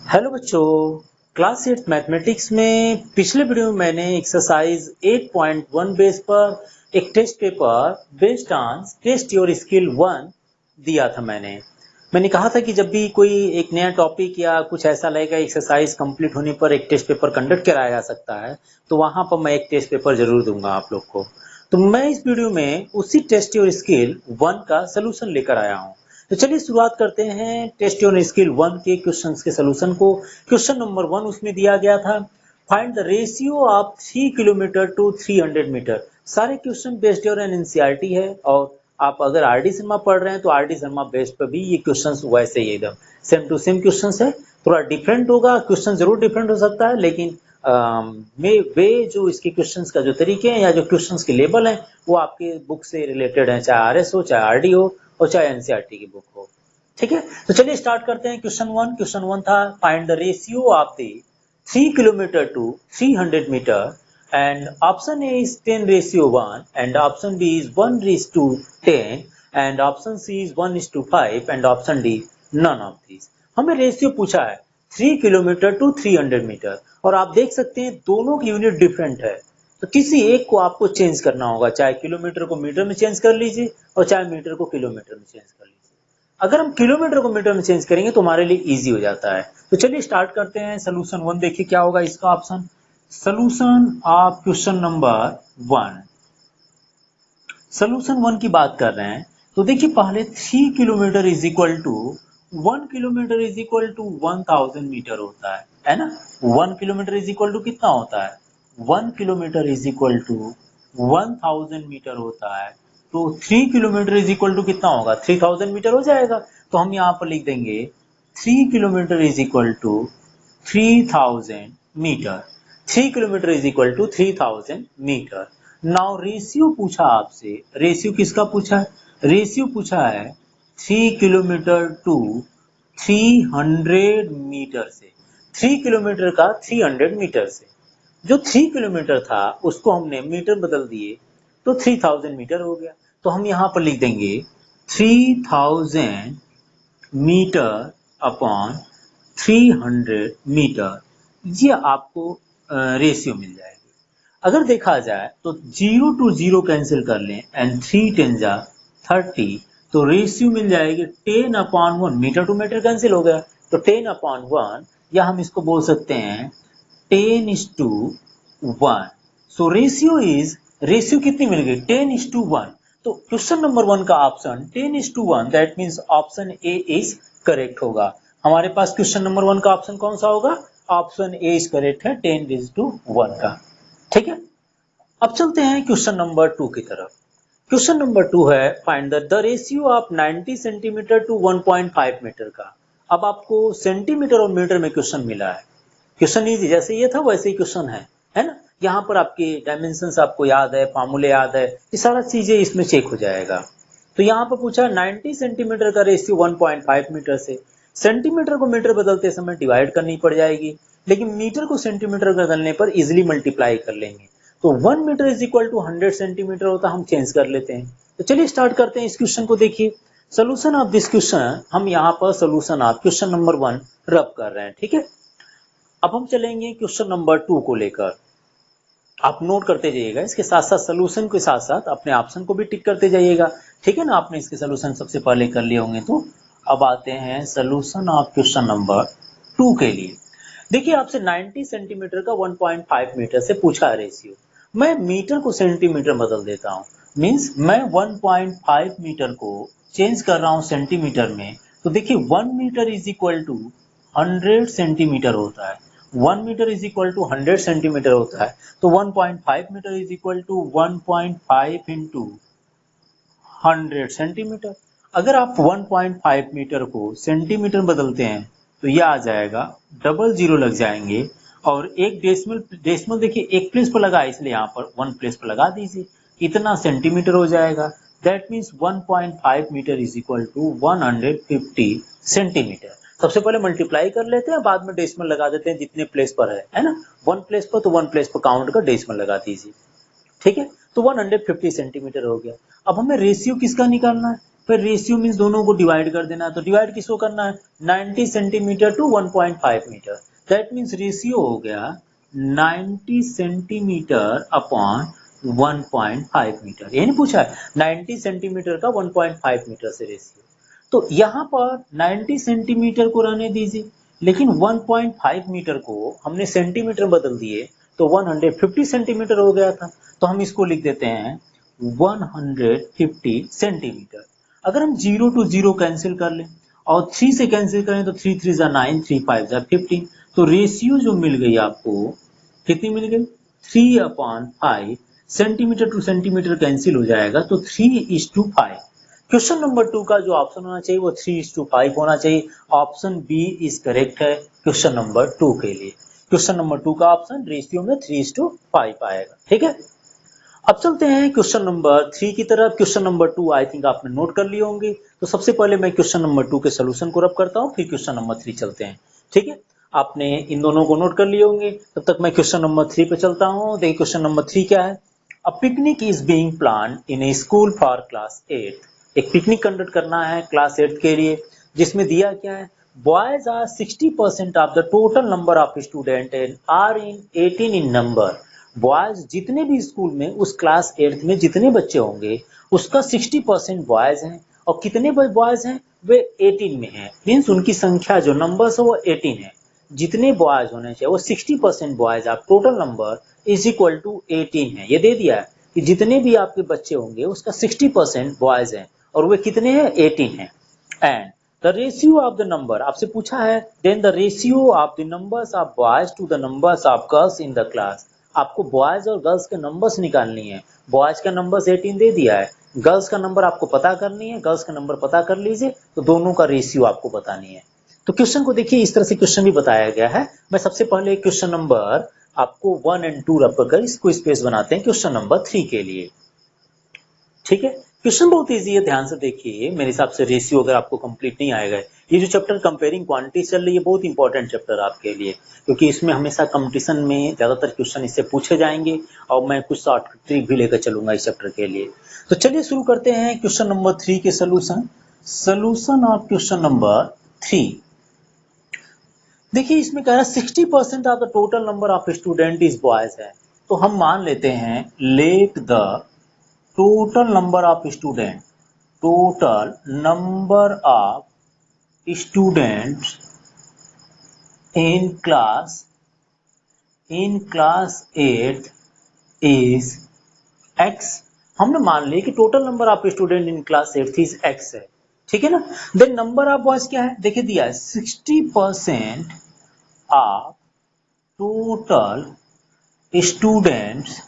Hello बच्चों। Class 8 mathematics में पिछले वीडियो में मैंने एक्सरसाइज 8.1 बेस पर एक test paper based on test your skill 1 दिया था। मैंने कहा था कि जब भी कोई एक नया टॉपिक या कुछ ऐसा लगेगा एक्सरसाइज कंप्लीट होने पर एक टेस्ट पेपर कंडक्ट कराया जा सकता है, तो वहां पर मैं एक टेस्ट पेपर जरूर दूंगा आप लोग को। तो मैं इस वीडियो में उसी टेस्ट योर स्किल 1 का सोल्यूशन लेकर आया हूँ। तो चलिए शुरुआत करते हैं टेस्ट योर स्किल 1 के क्वेश्चंस के सलूशन को। क्वेश्चन नंबर 1 उसमें दिया गया था, find the ratio of 3 kilometre to 300 metre. सारे क्वेश्चन बेस्ड ऑन एनसीईआरटी है, और आप अगर आरडी शर्मा पढ़ रहे हैं तो आरडी शर्मा बेस्ड पर भी ये क्वेश्चंस वैसे ही एकदम सेम टू सेम क्वेश्चंस है। थोड़ा डिफरेंट होगा, क्वेश्चन जरूर डिफरेंट हो सकता है, लेकिन वे जो इसके क्वेश्चंस का जो तरीके हैं या जो क्वेश्चंस के लेवल हैं वो आपके बुक से रिलेटेड है, चाहे आरएस हो, चाहे आरडी हो, और चाहे एनसीईआरटी की बुक हो। ठीक है, तो चलिए स्टार्ट करते हैं। क्वेश्चन वन था, find the ratio of the 3 kilometre to 300 metre, and option A is 10:1, and option B is 1:10, and option C is 1:5, and option D none of this. हमें रेशियो पूछा है 3 किलोमीटर टू 300 मीटर, और आप देख सकते हैं दोनों की यूनिट डिफरेंट है। तो किसी एक को आपको चेंज करना होगा, चाहे किलोमीटर को मीटर में चेंज कर लीजिए और चाहे मीटर को किलोमीटर में चेंज कर लीजिए। अगर हम किलोमीटर को मीटर में चेंज करेंगे तो हमारे लिए इजी हो जाता है। तो चलिए स्टार्ट करते हैं। सोल्यूशन 1 देखिए क्या होगा इसका option. Solution of question number 1, solution 1 की बात कर रहे हैं। तो देखिए पहले 3 kilometre is equal to 1 kilometre is equal to 1000 metre होता है ना। 1 किलोमीटर इज इक्वल टू कितना होता है, 1 kilometre is equal to 1000 metre होता है। तो 3 किलोमीटर इज इक्वल टू कितना होगा, 3000 मीटर हो जाएगा। तो हम यहाँ पर लिख देंगे 3 kilometre is equal to 3000 metre. 3 kilometre is equal to 3000 metre. Now ratio पूछा आपसे, रेशियो किसका पूछा है, रेशियो पूछा है 3 किलोमीटर टू 300 मीटर से। 3 किलोमीटर का 300 मीटर से, जो 3 किलोमीटर था उसको हमने मीटर बदल दिए तो 3000 मीटर हो गया। तो हम यहाँ पर लिख देंगे 3000 मीटर अपॉन 300 मीटर। ये आपको रेशियो मिल जाएगी। अगर देखा जाए तो 0 टू 0 कैंसिल कर लें, एंड 3 10 जा 30, तो रेशियो मिल जाएगी 10 upon 1। Metre to metre cancel हो गया, तो 10 अपॉन 1, या हम इसको बोल सकते हैं 10:1। सो रेशियो कितनी मिल गई, 10:1। तो क्वेश्चन नंबर 1 का option 10:1, that means option A is correct होगा। हमारे पास क्वेश्चन नंबर 1 का ऑप्शन कौन सा होगा, ऑप्शन ए इज करेक्ट है, 10:1 का। ठीक है, अब चलते हैं क्वेश्चन नंबर 2 की तरफ। क्वेश्चन नंबर 2 है, find the ratio of 90 centimetre to 1.5 metre का। अब आपको सेंटीमीटर और मीटर में क्वेश्चन मिला है। क्वेश्चन इजी जैसे ये था वैसे ही क्वेश्चन है ना। यहाँ पर आपके डायमेंशंस आपको याद है, फार्मूले याद है, ये सारा चीजें इसमें चेक हो जाएगा। तो यहाँ पर पूछा 90 सेंटीमीटर का रेशियो 1.5 मीटर से। सेंटीमीटर को मीटर बदलते समय डिवाइड करनी पड़ जाएगी, लेकिन मीटर को सेंटीमीटर बदलने पर इजिली मल्टीप्लाई कर लेंगे। तो 1 metre is equal to 100 centimetre होता, हम चेंज कर लेते हैं। तो चलिए स्टार्ट करते हैं इस क्वेश्चन को। देखिए सोल्यूशन ऑफ दिस क्वेश्चन, हम यहाँ पर सोल्यूशन ऑफ क्वेश्चन नंबर 1 रब कर रहे हैं। ठीक है, अब हम चलेंगे क्वेश्चन नंबर 2 को लेकर। आप नोट करते जाइएगा, इसके साथ साथ सोल्यूशन के साथ साथ अपने ऑप्शन को भी टिक करते जाइएगा। ठीक है ना, आपने इसके सोल्यूशन सबसे पहले कर लिए होंगे। तो अब आते हैं सोल्यूशन ऑफ क्वेश्चन नंबर 2 के लिए। देखिए आपसे 90 सेंटीमीटर का 1.5 मीटर से पूछा है रेशियो। मैं मीटर को सेंटीमीटर बदल देता हूँ, मीन्स मैं 1.5 मीटर को चेंज कर रहा हूँ सेंटीमीटर में। तो देखिए 1 metre is equal to 100 centimetre होता है। 1 metre is equal to 100 centimetre होता है। तो 1.5 metre is equal to 1.5 into 100 centimetre. अगर आप 1.5 मीटर को सेंटीमीटर बदलते हैं तो यह आ जाएगा, डबल जीरो लग जाएंगे, और एक डेसिमल देखिए एक प्लेस पर लगा है, इसलिए यहाँ पर 1 प्लेस पर लगा दीजिए, इतना सेंटीमीटर हो जाएगा। That means 1.5 metre is equal to 150 centimetre. सबसे पहले मल्टीप्लाई कर लेते हैं, बाद में डेसिमल लगा देते हैं जितने प्लेस पर है ना। 1 प्लेस पर तो 1 प्लेस पर काउंट कर डेसिमल लगा दीजिए। ठीक है, तो 150 सेंटीमीटर हो गया। अब हमें रेशियो किसका निकालना है, फिर रेशियो मीन्स दोनों को डिवाइड कर देना, तो डिवाइड किसको करना है 90 centimetre to 1.5 metre, that means ratio हो गया 90 सेंटीमीटर अपॉन 1.5 मीटर। यही नहीं पूछा है 90 सेंटीमीटर का 1.5 मीटर से रेशियो। तो यहाँ पर 90 सेंटीमीटर को रहने दीजिए, लेकिन 1.5 मीटर को हमने सेंटीमीटर बदल दिए तो 150 सेंटीमीटर हो गया था, तो हम इसको लिख देते हैं 150 सेंटीमीटर। अगर हम 0 टू 0 कैंसिल कर लें और 3 से कैंसिल करें तो 3 3 जा 9, 3 5 जा 15, तो रेशियो जो मिल गई आपको कितनी मिल गई 3/5, सेंटीमीटर टू सेंटीमीटर कैंसिल हो जाएगा तो 3:5। क्वेश्चन नंबर 2 का जो ऑप्शन होना चाहिए वो 3:5 होना चाहिए। ऑप्शन बी इज करेक्ट है क्वेश्चन नंबर 2 के लिए। क्वेश्चन नंबर 2 का ऑप्शन रेशियो में 3:5 आएगा। ठीक है, अब चलते हैं क्वेश्चन नंबर 3 की तरफ। क्वेश्चन नंबर 2 आई थिंक आपने नोट कर लिए होंगे, तो सबसे पहले मैं क्वेश्चन नंबर 2 के सोल्यूशन को रब करता हूँ, फिर क्वेश्चन नंबर 3 चलते हैं। ठीक है, आपने इन दोनों को नोट कर लिए होंगे, तब तक मैं क्वेश्चन नंबर 3 पे चलता हूँ। देखिए क्वेश्चन नंबर 3 क्या है। A picnic is being planned in a school for class 8। एक पिकनिक कंडक्ट करना है क्लास 8 के लिए, जिसमें दिया क्या है boys are 60% of the total number of student and are in 18 in number. Boys जितने भी स्कूल में उस क्लास 8 में जितने बच्चे होंगे उसका 60% बॉयज हैं, और कितने बॉयज हैं वे 18 में हैं, मीन्स उनकी संख्या जो नंबर्स है वो 18 है। जितने बॉयज होने चाहिए वो 60% बॉयज आप total number is equal to 18 है। ये दे दिया है कि जितने भी आपके बच्चे होंगे उसका 60% बॉयज हैं और वे कितने हैं 18 हैं। And the ratio of the number आपसे पूछा है, then the ratio of the numbers of boys to the numbers of girls in the class. आपको बॉयज और गर्ल्स के नंबर्स निकालनी है। बॉयज का नंबर 18 दे दिया है, गर्ल्स का नंबर आपको पता करनी है, गर्ल्स का नंबर पता कर लीजिए, तो दोनों का रेशियो आपको बतानी है। तो क्वेश्चन को देखिए, इस तरह से क्वेश्चन भी बताया गया है। मैं सबसे पहले क्वेश्चन नंबर आपको 1 और 2 रख कर इसको स्पेस बनाते हैं क्वेश्चन नंबर 3 के लिए। ठीक है, क्वेश्चन बहुत इजी है, ध्यान से देखिए। मेरे हिसाब से रेशियो अगर आपको कंप्लीट नहीं आएगा, ये जो चैप्टर कंपेयरिंग क्वांटिटी चल रही है बहुत इंपॉर्टेंट चैप्टर आपके लिए, क्योंकि इसमें हमेशा कंपटीशन में ज्यादातर क्वेश्चन इससे पूछे जाएंगे और मैं कुछ शॉर्ट ट्रिक भी लेकर चलूंगा इस चैप्टर के लिए। तो चलिए शुरू करते हैं क्वेश्चन नंबर 3 के सोल्यूशन ऑफ क्वेश्चन नंबर 3। देखिए इसमें कह रहा है 60% of the total number of student is boys है, तो हम मान लेते हैं let the total number of student, total number of students in class 8 is x। हमने मान लिया कि total number of student in class 8 is x है, ठीक है ना। देन नंबर ऑफ बॉयज क्या है, देखिए दिया है 60% of total students,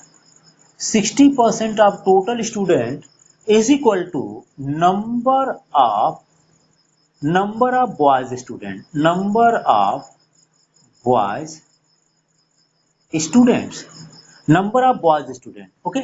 60% of total student is equal to number of boys student, number of boys students, number of boys student. Okay,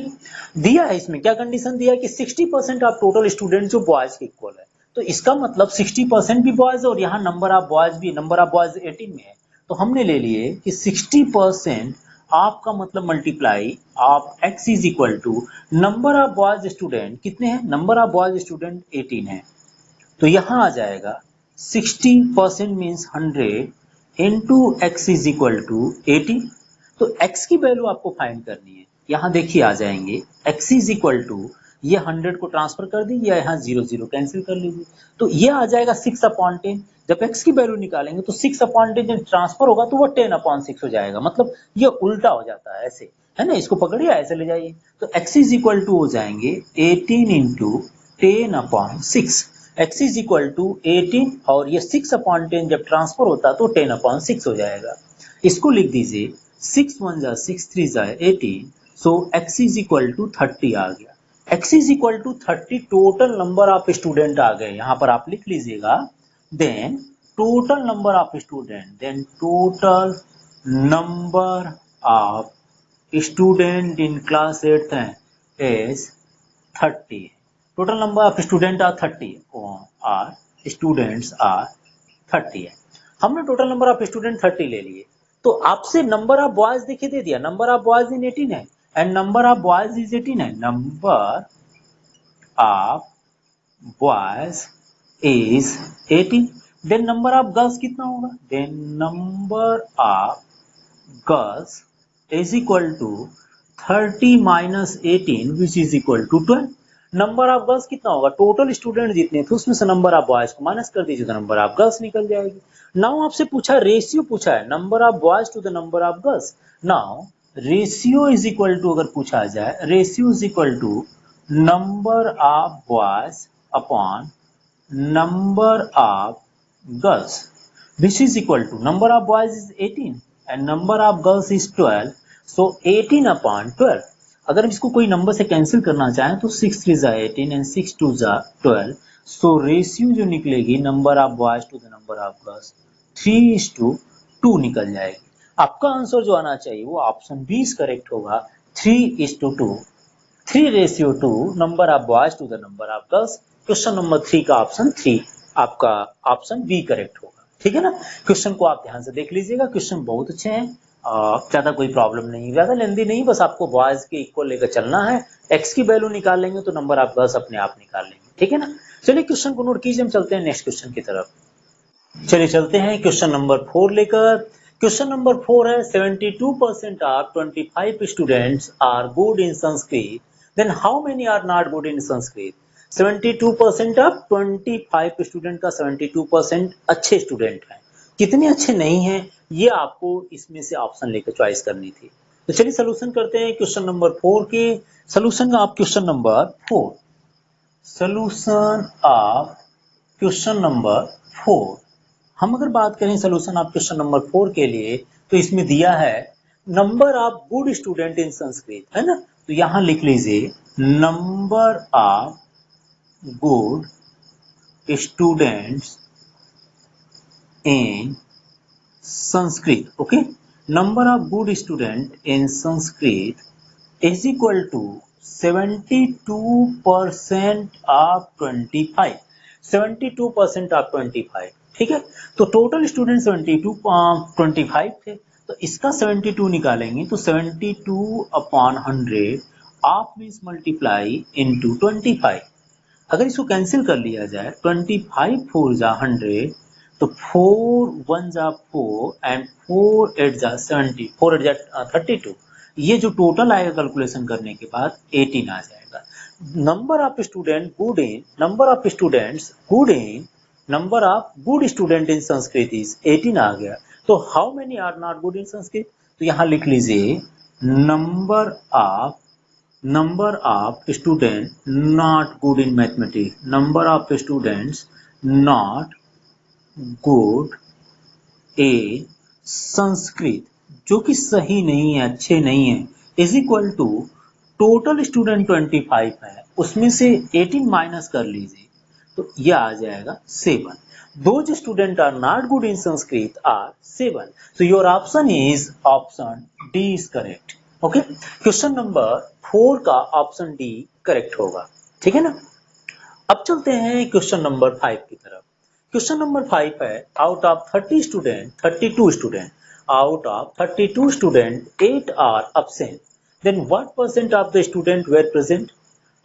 दिया है इसमें क्या कंडीशन दिया है कि 60% ऑफ टोटल स्टूडेंट जो बॉयज के इक्वल है, तो इसका मतलब 60% भी बॉयज और यहाँ नंबर ऑफ बॉयज भी, नंबर ऑफ बॉयज 18 में है, तो हमने ले लिए कि 60% ऑफ का मतलब multiply of x is equal to number of boys student कितने हैं, नंबर ऑफ बॉयज स्टूडेंट 18 है, तो यहाँ आ जाएगा 60% means 100 into x is equal to 80। तो x की वैल्यू आपको फाइंड करनी है, यहाँ देखिए आ जाएंगे x इज इक्वल टू, ये 100 को ट्रांसफर कर दीजिए, यहाँ 0 0 कैंसिल कर लीजिए, तो ये आ जाएगा 6/10। जब x की वैल्यू निकालेंगे तो 6/10 जब ट्रांसफर होगा तो वो 10/6 हो जाएगा, मतलब ये उल्टा हो जाता है ऐसे, है ना, इसको पकड़िए ऐसे ले जाइए, तो x इज इक्वल टू हो जाएंगे 18 into 10/6। x is equal to 18 और ये 6/10 जब ट्रांसफर होता तो 10/6 हो जाएगा। इसको लिख दीजिए 6 1 जा 6 3 जा 18, so x is equal to 30 आ गया। x is equal to 30 total number of student आ गए, यहाँ पर आप लिख लीजिएगा। Then total number of student, then total number of student in class 8 is 30। Total number of student are 30 are students are 30 है। हमने टोटल नंबर ऑफ स्टूडेंट 30 ले लिए, तो आपसे नंबर ऑफ बॉयज देखिए दे दिया, नंबर ऑफ बॉयज इन 18 है and number of boys is 18 है, number of boys is 18। Then number of girls कितना होगा? Then number of girls is equal to 30 minus 18 which is equal to 12। Number of girls कितना होगा? Total student जितने थे उसमें से नंबर ऑफ बॉयज को माइनस कर दीजिए तो नंबर ऑफ गर्ल्स निकल जाएगी। नाउ आपसे पूछा रेशियो पूछा है number of boys to the number of girls. Now ratio is equal to अगर पूछा जाए ratio is equal to number of boys upon number of girls which is equal to number of boys is 18 and number of girls is 12 so 18 upon 12। अगर इसको कोई number से cancel करना चाहें तो 6 3 जा 18 and 6 2 जा 12 सो रेशियो जो निकलेगी number of boys to the number of girls 3:2 निकल जाएगी। आपका आंसर जो आना चाहिए वो ऑप्शन बी करेक्ट होगा 3:2 3:2 number of boys to the number of girls. Question number 3 का ऑप्शन 3 आपका ऑप्शन बी करेक्ट होगा। ठीक है ना। क्वेश्चन को आप ध्यान से देख लीजिएगा। क्वेश्चन बहुत अच्छे हैं, ज्यादा कोई प्रॉब्लम नहीं, ज्यादा लेंदी नहीं, बस आपको बॉयज के इक्वल लेकर चलना है। एक्स की वैल्यू निकाल लेंगे तो नंबर ऑफ गर्ल्स अपने आप निकाल लेंगे। ठीक है ना। चलिए क्वेश्चन को नोट कीजिए, हम चलते हैं नेक्स्ट क्वेश्चन की तरफ। चलिए चलते हैं क्वेश्चन नंबर 4 लेकर। क्वेश्चन नंबर 4 है 72% of 25 students are good in Sanskrit, then how many are not good in Sanskrit. 72% of 25 student का 72% अच्छे स्टूडेंट हैं, कितने अच्छे नहीं हैं ये आपको इसमें से ऑप्शन लेकर चॉइस करनी थी। तो चलिए सोल्यूशन करते हैं क्वेश्चन नंबर 4 के। Solution of question number 4, solution of question number 4। हम अगर बात करें सोल्यूशन ऑफ क्वेश्चन नंबर 4 के लिए तो इसमें दिया है number of good student in Sanskrit, है ना। तो यहां लिख लीजिए number of good students in Sanskrit, okay, number of good student in Sanskrit is equal to 72% of 25, 72% of 25। ठीक है, तो टोटल स्टूडेंट 25 थे, तो इसका 72 निकालेंगे तो 72 upon 100 of means multiply into 25। अगर इसको कैंसिल कर लिया जाए 25 4 जा 100 तो 4 1 जा 4 एंड 4 8 जा 70, 4 8 जा 32, ये जो टोटल आएगा कैलकुलेशन करने के बाद 18 आ जाएगा। Number of student good in, number of students good in, number of good student in Sanskrit is 18 आ गया। तो how many are not good in Sanskrit, तो यहां लिख लीजिए number of student not good in mathematics, number of students not good in Sanskrit, जो कि सही नहीं है, अच्छे नहीं है, is equal to total student 25 है, उसमें से 18 माइनस कर लीजिए तो यह आ जाएगा 7। Those students are not good in Sanskrit are 7. So your option is option D is correct. Okay, question number 4 का ऑप्शन डी करेक्ट होगा। ठीक है ना। अब चलते हैं क्वेश्चन नंबर 5 की तरफ। क्वेश्चन नंबर 5 है out of 32 student, out of 32 student 8 are absent, then what percent of the student were present.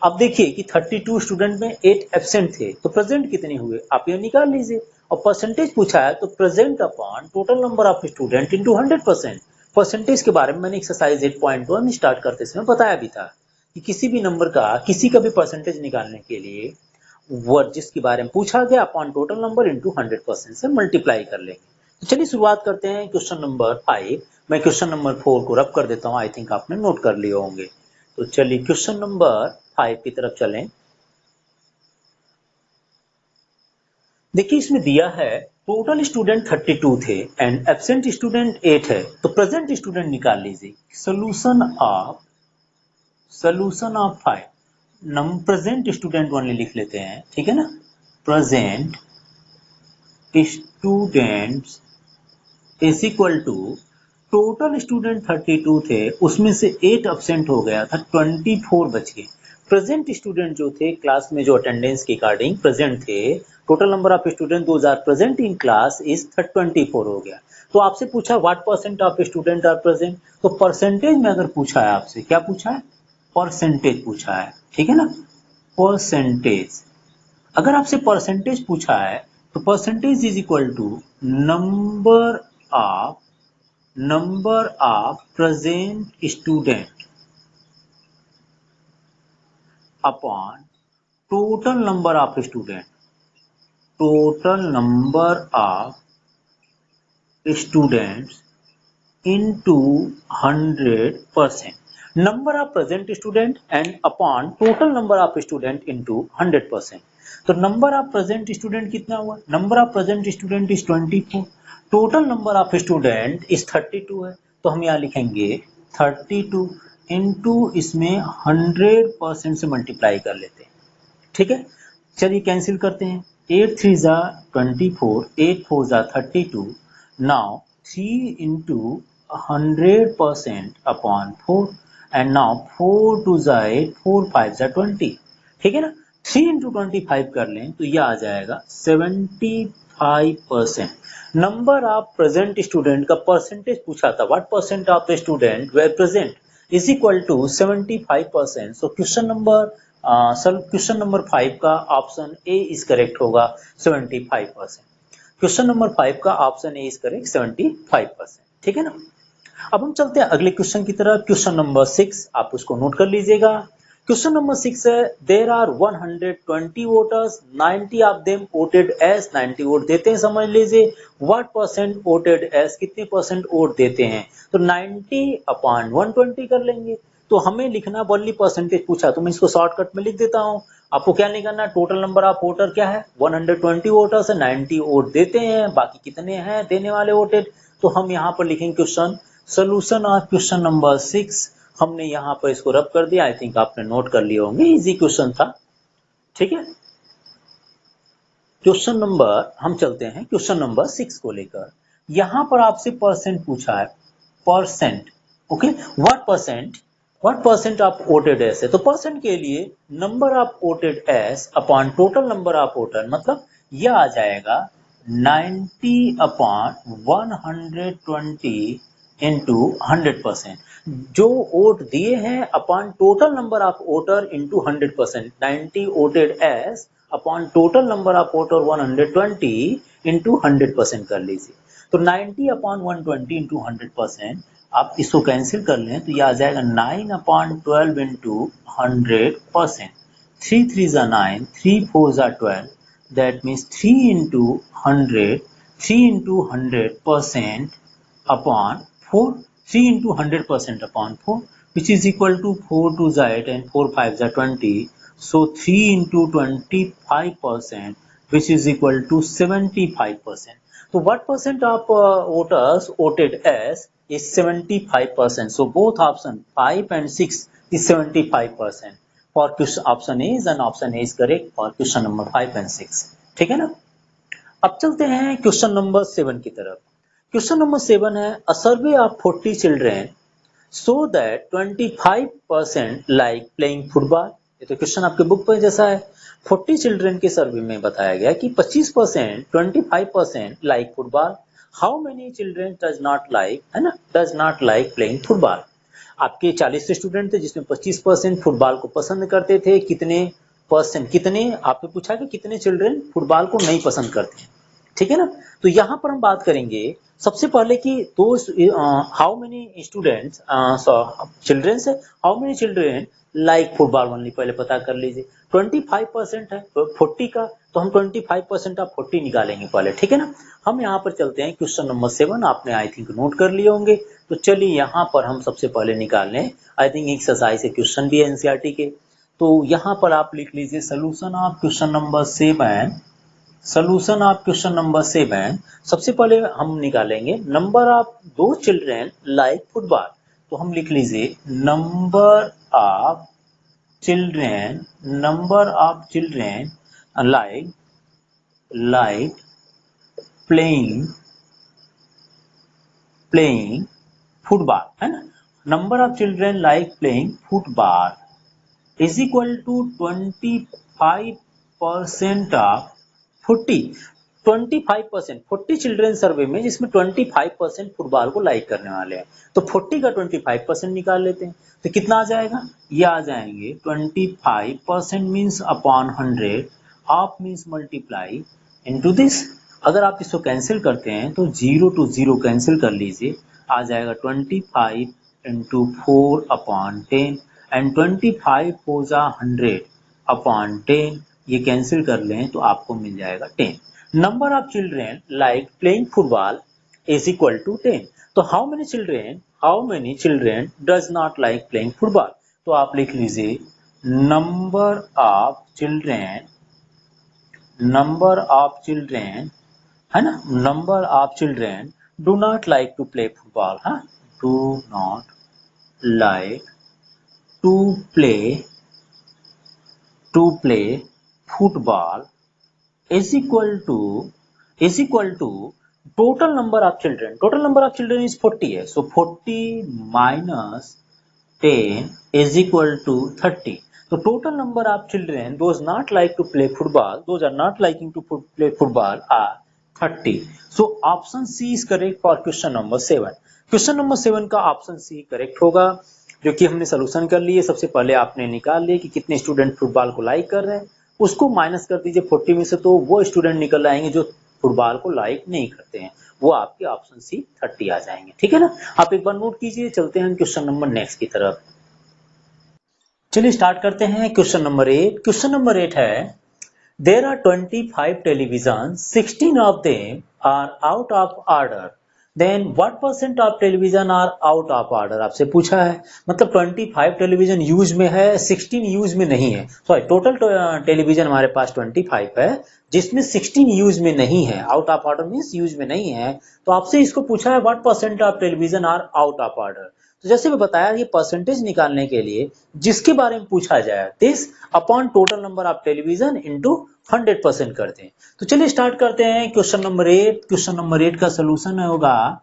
अब देखिए कि 32 स्टूडेंट में 8 एब्सेंट थे तो प्रेजेंट कितने हुए आप ये निकाल लीजिए, और परसेंटेज पूछा है तो present upon total number of student into 100%। Percentage के बारे में मैंने एक्सरसाइज 8.1 स्टार्ट करते समय बताया भी था कि किसी भी नंबर का किसी का भी परसेंटेज निकालने के लिए वर्ड जिसके बारे में पूछा गया अपॉन टोटल नंबर इनटू 100% से मल्टीप्लाई कर लेंगे। तो चलिए शुरुआत करते हैं क्वेश्चन नंबर 5। मैं क्वेश्चन नंबर 4 को रब कर देता हूँ, आई थिंक आपने नोट कर लिए होंगे। तो चलिए क्वेश्चन नंबर 5 की तरफ चलें। देखिए इसमें दिया है टोटल स्टूडेंट 32 थे एंड एब्सेंट स्टूडेंट 8 है, तो प्रेजेंट स्टूडेंट निकाल लीजिए। सोल्यूशन ऑफ 5, नम प्रेजेंट स्टूडेंट ओनली लिख लेते हैं। ठीक है ना। Present students is equal to total student 32 थे उसमें से 8 एब्सेंट हो गया था, 24 बच गए। प्रेजेंट स्टूडेंट जो थे क्लास में जो अटेंडेंस के अकॉर्डिंग प्रेजेंट थे, total number of student 2000 present in class is 24 हो गया। तो आपसे पूछा what percent of student are present, तो परसेंटेज में अगर पूछा है आपसे क्या पूछा है, परसेंटेज पूछा है। ठीक है ना, परसेंटेज। अगर आपसे परसेंटेज पूछा है तो percentage is equal to number of present student upon total number of student, total number of students into 100%, number of present student and upon total number of student into 100%. तो number of present student कितना हुआ? number of present student is 24, total number of student is 32 है, तो हम यहाँ लिखेंगे 32 into इसमें 100% से मल्टीप्लाई कर लेते हैं। ठीक है, चलिए कैंसिल करते हैं। 8 3 जा 24, 8 4 जा 32, now 3 into 100% upon 4 and now 4 2 जा 8, 4 5 जा 20। ठीक है ना, 3 into 25 कर लें तो यह आ जाएगा 75%। नंबर ऑफ प्रेजेंट स्टूडेंट का परसेंटेज पूछा था, what percent of the student were present is equal to 75%। So question number 5 का ऑप्शन ए इज करेक्ट होगा 75%। क्वेश्चन नंबर 5 का ऑप्शन ए इज करेक्ट 75%। ठीक है ना, अब हम चलते हैं अगले क्वेश्चन की तरफ। क्वेश्चन नंबर 6 आप उसको नोट कर लीजिएगा। क्वेश्चन नंबर 6 है, there are 120 voters, 90 of them voted yes, 90 vote देते हैं, समझ लीजिए व्हाट परसेंट वोटेड एस, कितने परसेंट वोट देते हैं। तो 90 अपॉन 120 कर लेंगे, तो हमें लिखना ओनली परसेंटेज पूछा तो मैं इसको शॉर्टकट में लिख देता हूँ। आपको क्या निकालना, टोटल नंबर ऑफ वोटर क्या है 120 वोटर्स है, 90 वोट देते हैं, बाकी कितने हैं देने वाले वोटेड। तो हम यहाँ पर लिखेंगे question solution of question number 6। हमने यहाँ पर इसको रब कर दिया, आई थिंक आपने नोट कर लिए होंगे, इजी क्वेश्चन था। ठीक है, क्वेश्चन नंबर हम चलते हैं क्वेश्चन नंबर 6 को लेकर। यहाँ पर आपसे परसेंट पूछा है, percent, okay, what percent of voted S है। तो परसेंट के लिए number of voted S upon total number of voter, मतलब यह आ जाएगा 90 अपॉन 120 इंटू 100%। जो वोट दिए हैं upon total number of voter into 100%, 90 voted S upon total number of voter 120 into 100% कर लीजिए। तो 90 अपॉन 120 इंटू 100%, आप इसको कैंसिल कर लें तो यह आ जाएगा 9 अपॉन 12 इंटू 100%। 3 3 जा 9, 3 4 जा 12, that means 3 into 100, 3 into 100% upon 4, 3 into 100% upon 4, which is equal to 4 2 is 8 and 4 5 is 20. So 3 into 25%, which is equal to 75%. So what percent of voters voted as is 75%. So both option 5 and 6 is 75%. For question option A is, and option A is correct for question number 5 and 6. ठीक है ना, अब चलते हैं question number 7 की तरफ। Question number 7 है, a survey of 40 children so that 25% like playing football. ये तो क्वेश्चन आपके बुक पर जैसा है। 40 चिल्ड्रेन के सर्वे में बताया गया कि 25%, 25% like football. How many children does not like, है ना, does not like playing football. आपके 40 स्टूडेंट थे जिसमें 25% फुटबॉल को पसंद करते थे, कितने परसेंट, कितने आपने पूछा कि कितने चिल्ड्रेन फुटबॉल को नहीं पसंद करते हैं। ठीक है ना, तो यहाँ पर हम बात करेंगे सबसे पहले कि दो हाउ मेनी स्टूडेंट्स चिल्ड्रेन से how many children like football only, पहले पता कर लीजिए। 25% है 40 का, तो हम 25% ऑफ 40 निकालेंगे पहले। ठीक है ना, हम यहाँ पर चलते हैं क्वेश्चन नंबर 7, आपने आई थिंक नोट कर लिए होंगे। तो चलिए यहाँ पर हम सबसे पहले निकाल लें, आई थिंक एक्सरसाइज से क्वेश्चन भी है एनसीईआरटी के। तो यहाँ पर आप लिख लीजिए solution of question number 7। Solution of question number 7, सबसे पहले हम निकालेंगे नंबर ऑफ दो चिल्ड्रेन लाइक फुटबॉल। तो हम लिख लीजिए number of children like playing football, है ना। Number of children like playing football is equal to 25% of 40। 25% 40 children survey में जिसमें 25% फुटबॉल को लाइक करने वाले हैं, तो 40 का 25% निकाल लेते हैं तो कितना आ जाएगा, ये आ जाएंगे 25% means upon 100, of means multiply into this. अगर आप इसको कैंसिल करते हैं तो 0 टू 0 कैंसिल कर लीजिए, आ जाएगा 25 इंटू 4/10 एंड 25 हो जा 100 अपॉन 10, ये कैंसिल कर लें तो आपको मिल जाएगा 10। Number of children like playing football is equal to 10। तो how many children does not like playing football. तो आप लिख लीजिए नंबर ऑफ चिल्ड्रेन है ना, number of children do not like to play football, हाँ, do not like to play football is equal to total number of children is 40 है, so 40 minus 10 is equal to 30. So total number of children those not like to play football, those are not liking to play football are 30. So option C is correct for question number 7. Question number 7 का option C correct होगा, जो कि हमने solution कर लिए। सबसे पहले आपने निकाल लिए कि कितने स्टूडेंट फुटबॉल को लाइक कर रहे हैं, उसको माइनस कर दीजिए 40 में से, तो वो स्टूडेंट निकल आएंगे जो फुटबॉल को लाइक नहीं करते हैं, वो आपके ऑप्शन सी 30 आ जाएंगे। ठीक है ना, आप एक बार नोट कीजिए। चलते हैं क्वेश्चन नंबर नेक्स्ट की तरफ। चलिए स्टार्ट करते हैं क्वेश्चन नंबर 8। क्वेश्चन नंबर 8 है there are 25 television, 16 of them are out of order, then what percent of television are out of order. आपसे पूछा है, मतलब 25 टेलीविजन यूज में है, 16 यूज में नहीं है। सॉरी, टोटल टेलीविजन हमारे पास 25 है, जिसमें 16 यूज में नहीं है। Out of order means use में नहीं है। तो आपसे इसको पूछा है what percent of television are out of order. तो जैसे मैं बताया, ये परसेंटेज निकालने के लिए जिसके बारे में पूछा जाए, this upon total number of television into 100% करते हैं। तो चलिए स्टार्ट करते हैं क्वेश्चन नंबर 8। क्वेश्चन नंबर 8 का सोल्यूशन होगा,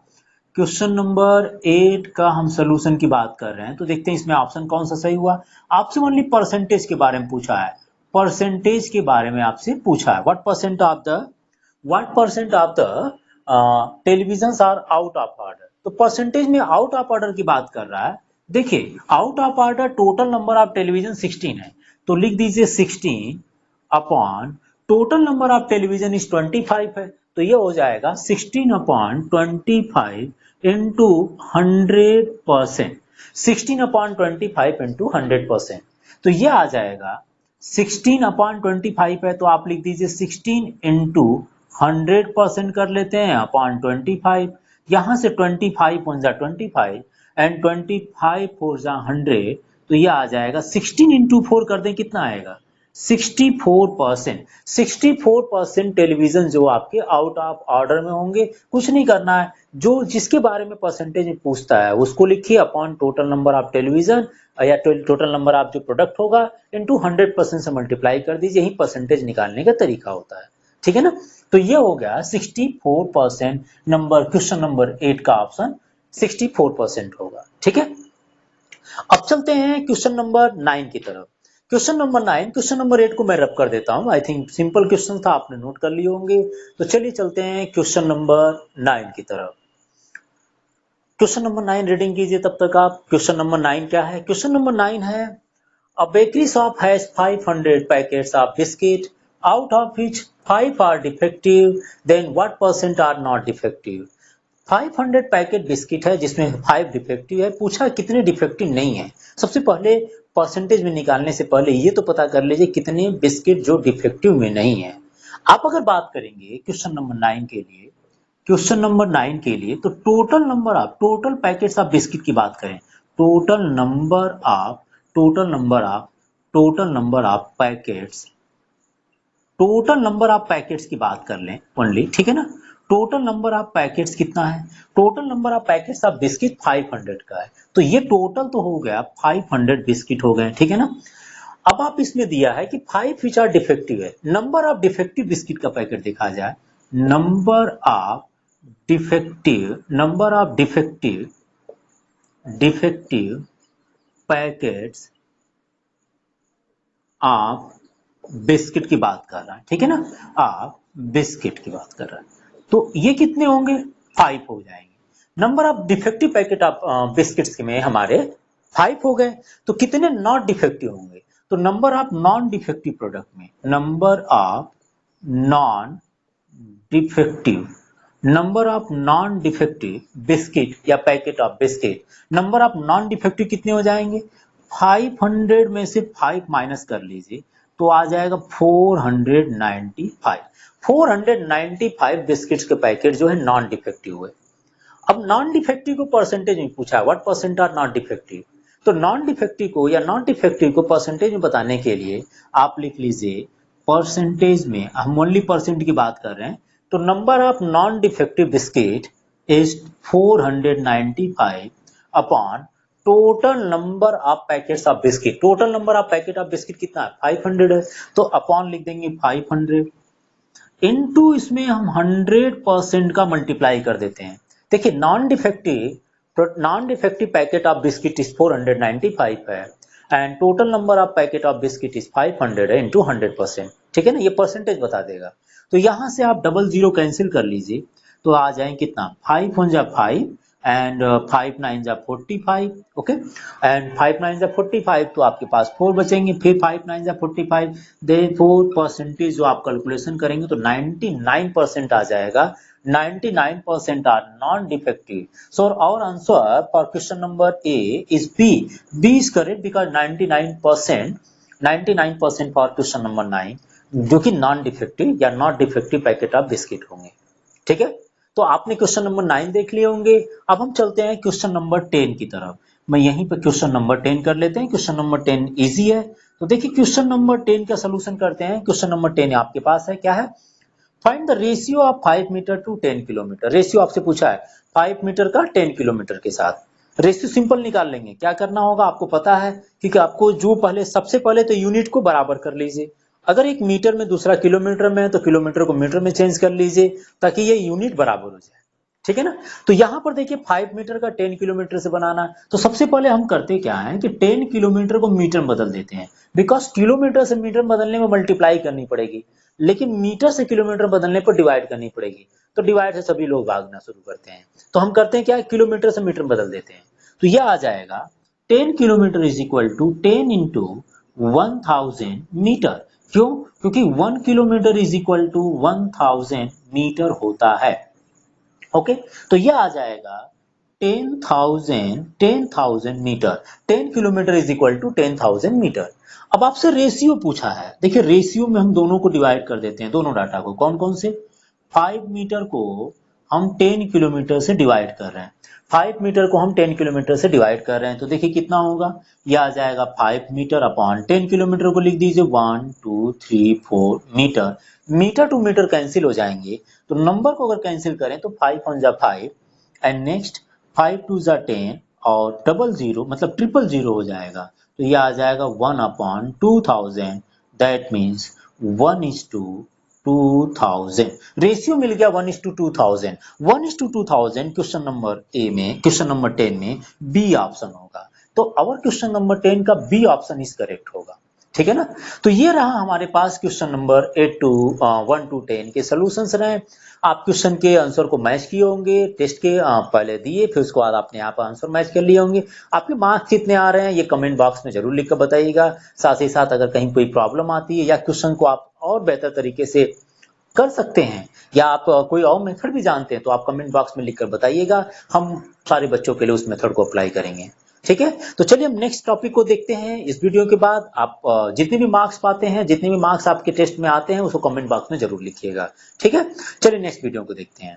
क्वेश्चन नंबर 8 का हम सोल्यूशन की बात कर रहे हैं, तो देखते हैं इसमें ऑप्शन कौन सा सही हुआ। आपसे ओनली परसेंटेज के बारे में पूछा है, परसेंटेज के बारे में आपसे पूछा है, what percent of the television are out of order. तो परसेंटेज में आउट ऑफ ऑर्डर की बात कर रहा है। देखिए, out of order total number of television 16 है, तो लिख दीजिए 16 upon total number of television is 25 है, तो ये हो जाएगा 16 अपॉन 25 इंटू 100%। 16 अपॉन 25 इंटू 100%, तो ये आ जाएगा 16 अपॉन 25 है, तो आप लिख दीजिए 16 इंटू 100% कर लेते हैं अपॉन 25। यहां से 25 1 जा 25 एंड 25 4 जा 100, तो ये आ जाएगा 16 इंटू 4 कर दें, कितना आएगा 64%। 64% टेलीविजन जो आपके आउट ऑफ ऑर्डर में होंगे। कुछ नहीं करना है, जो जिसके बारे में परसेंटेज में पूछता है उसको लिखिए upon total number of television या टोटल नंबर ऑफ जो प्रोडक्ट होगा इनटू 100% से मल्टीप्लाई कर दीजिए। यही परसेंटेज निकालने का तरीका होता है। ठीक है ना, तो ये हो गया 64%। क्वेश्चन नंबर 8 का ऑप्शन 64% होगा। ठीक है, अब चलते हैं क्वेश्चन नंबर 9 की तरफ। क्वेश्चन नंबर 8 को मैं रब कर देता हूं। आई थिंक सिंपल क्वेश्चन था, आपने नोट कर लिए होंगे। तो चलिए चलते हैं क्वेश्चन नंबर 9 की तरफ। क्वेश्चन नंबर 9 रीडिंग कीजिए तब तक आप। क्वेश्चन नंबर 9 क्या है? क्वेश्चन नंबर 9 है a bakery shop has 500 packets of biscuit, out of which 5 are defective, then what percent are not defective. 500 packet biscuit है जिसमें 5 डिफेक्टिव है। पूछा कितने डिफेक्टिव नहीं है। सबसे पहले परसेंटेज में निकालने से पहले ये तो पता कर लीजिए कितने बिस्किट जो डिफेक्टिव में नहीं है। आप अगर बात करेंगे क्वेश्चन नंबर 9 के लिए, तो टोटल पैकेट्स ऑफ बिस्किट की बात करें, टोटल नंबर ऑफ पैकेट्स की बात कर लें ओनली। ठीक है ना, टोटल नंबर ऑफ पैकेट्स कितना है? Total number of packets of biscuit 500 का है, तो ये टोटल तो हो गया 500 बिस्किट हो गए। ठीक है ना, अब आप इसमें दिया है कि 5 विच आर डिफेक्टिव है। नंबर ऑफ डिफेक्टिव बिस्किट का पैकेट देखा जाए, number of defective packets of biscuit की बात कर रहा है। ठीक है ना, आप बिस्किट की बात कर रहा है, तो ये कितने होंगे? 5 हो जाएंगे। Number of defective packet of biscuits में हमारे 5 हो गए, तो कितने नॉट डिफेक्टिव होंगे? तो number of non defective product में number of non defective biscuit या packet of biscuit, number of non defective कितने हो जाएंगे? 500 में से 5 माइनस कर लीजिए तो आ जाएगा 495। 495 बिस्किट्स के पैकेट जो है नॉन डिफेक्टिव हुए। अब नॉन डिफेक्टिव को परसेंटेज में पूछा है, what percent are not defective. तो नॉन डिफेक्टिव को या नॉन डिफेक्टिव को परसेंटेज में बताने के लिए आप लिख लीजिए परसेंटेज में, हम ओनली परसेंट की बात कर रहे हैं, तो number of non defective biscuit is 495 upon total number of packets of biscuit. Total number of packet of biscuit कितना है? 500 है, तो अपॉन लिख देंगे 500 इनटू इसमें हम 100% का मल्टीप्लाई कर देते हैं। देखिए non defective packet of biscuit is 495 है and total number of packet of biscuit is 500 है इनटू 100%, ठीक है ना, ये परसेंटेज बता देगा। तो यहां से आप डबल जीरो कैंसिल कर लीजिए तो आ जाए कितना? 5 1 जा 5 एंड 5 9 जा 45, ओके, एंड 5 9 जा 45 तो आपके पास 4 बचेंगे, फिर 5 9 जा 45, देयरफॉर परसेंटेज जो आप कैलकुलेशन करेंगे तो 99% आ जाएगा। 99% are non defective. So our answer for question number A is B. B is correct because 99% for question number 9 जो कि नॉन डिफेक्टिव या not defective packet of biscuit होंगे, ठीक है। तो आपने क्वेश्चन नंबर 9 देख लिए होंगे। अब हम चलते हैं क्वेश्चन नंबर 10 की तरफ। मैं यहीं पर क्वेश्चन नंबर 10 कर लेते हैं। क्वेश्चन नंबर 10 इजी है। तो देखिए क्वेश्चन नंबर 10 का सोल्यूशन करते हैं। क्वेश्चन नंबर 10 आपके पास है, क्या है? Find the ratio of 5 metre to 10 kilometre. Ratio आपसे पूछा है 5 मीटर का 10 किलोमीटर के साथ। रेशियो सिंपल निकाल लेंगे। क्या करना होगा आपको पता है, क्योंकि आपको जो सबसे पहले तो यूनिट को बराबर कर लीजिए। अगर एक मीटर में दूसरा किलोमीटर में है तो किलोमीटर को मीटर में चेंज कर लीजिए ताकि ये यूनिट बराबर हो जाए, ठीक है ना। तो यहां पर देखिए 5 मीटर का 10 किलोमीटर से बनाना, तो सबसे पहले हम करते क्या है कि 10 किलोमीटर को मीटर में बदल देते हैं, बिकॉज किलोमीटर से मीटर बदलने में मल्टीप्लाई करनी पड़ेगी, लेकिन मीटर से किलोमीटर बदलने पर डिवाइड करनी पड़ेगी। तो डिवाइड से सभी लोग भागना शुरू करते हैं। तो हम करते हैं क्या, किलोमीटर से मीटर बदल देते हैं। तो यह आ जाएगा 10 kilometre is equal to 10 into 1000 metre. क्यों? क्योंकि 1 kilometre is equal to 1000 metre होता है, ओके। तो यह आ जाएगा 10,000 metre. 10 kilometre is equal to 10,000 metre. अब आपसे रेशियो पूछा है। देखिए रेशियो में हम दोनों को डिवाइड कर देते हैं, दोनों डाटा को। कौन कौन से? 5 मीटर को हम 10 किलोमीटर से डिवाइड कर रहे हैं। 5 मीटर को हम 10 किलोमीटर से डिवाइड कर रहे हैं, तो देखिए कितना होगा, यह आ जाएगा 5 मीटर अपॉन 10 किलोमीटर को लिख दीजिए 1 2 3 4 metre. Metre to metre cancel हो जाएंगे, तो नंबर को अगर कैंसिल करें तो 5 1 जा 5 एंड नेक्स्ट 5 2 जा 10 और डबल जीरो मतलब 000 हो जाएगा। तो यह आ जाएगा 1 अपॉन 2000, दैट मीन्स 1:2000। रेशियो मिल गया 1:2000। 1:2000 क्वेश्चन नंबर ए में, क्वेश्चन नंबर 10 में बी ऑप्शन होगा। तो अवर क्वेश्चन नंबर 10 का बी ऑप्शन इज करेक्ट होगा, ठीक है ना। तो ये रहा हमारे पास क्वेश्चन नंबर 1 to 10 के सॉल्यूशंस रहे। आप क्वेश्चन के आंसर को मैच किए होंगे, टेस्ट के पहले दिए, फिर उसके बाद आपने यहाँ पर आंसर मैच कर लिए होंगे। आपके मार्क्स कितने आ रहे हैं ये कमेंट बॉक्स में जरूर लिख कर बताइएगा। साथ ही साथ अगर कहीं कोई प्रॉब्लम आती है या क्वेश्चन को आप और बेहतर तरीके से कर सकते हैं या आप कोई और मेथड भी जानते हैं तो आप कमेंट बॉक्स में लिखकर बताइएगा। हम सारे बच्चों के लिए उस मेथड को अप्लाई करेंगे, ठीक है। तो चलिए हम नेक्स्ट टॉपिक को देखते हैं। इस वीडियो के बाद आप जितने भी मार्क्स पाते हैं, जितने भी मार्क्स आपके टेस्ट में आते हैं उसको कमेंट बॉक्स में जरूर लिखिएगा, ठीक है। चलिए नेक्स्ट वीडियो को देखते हैं।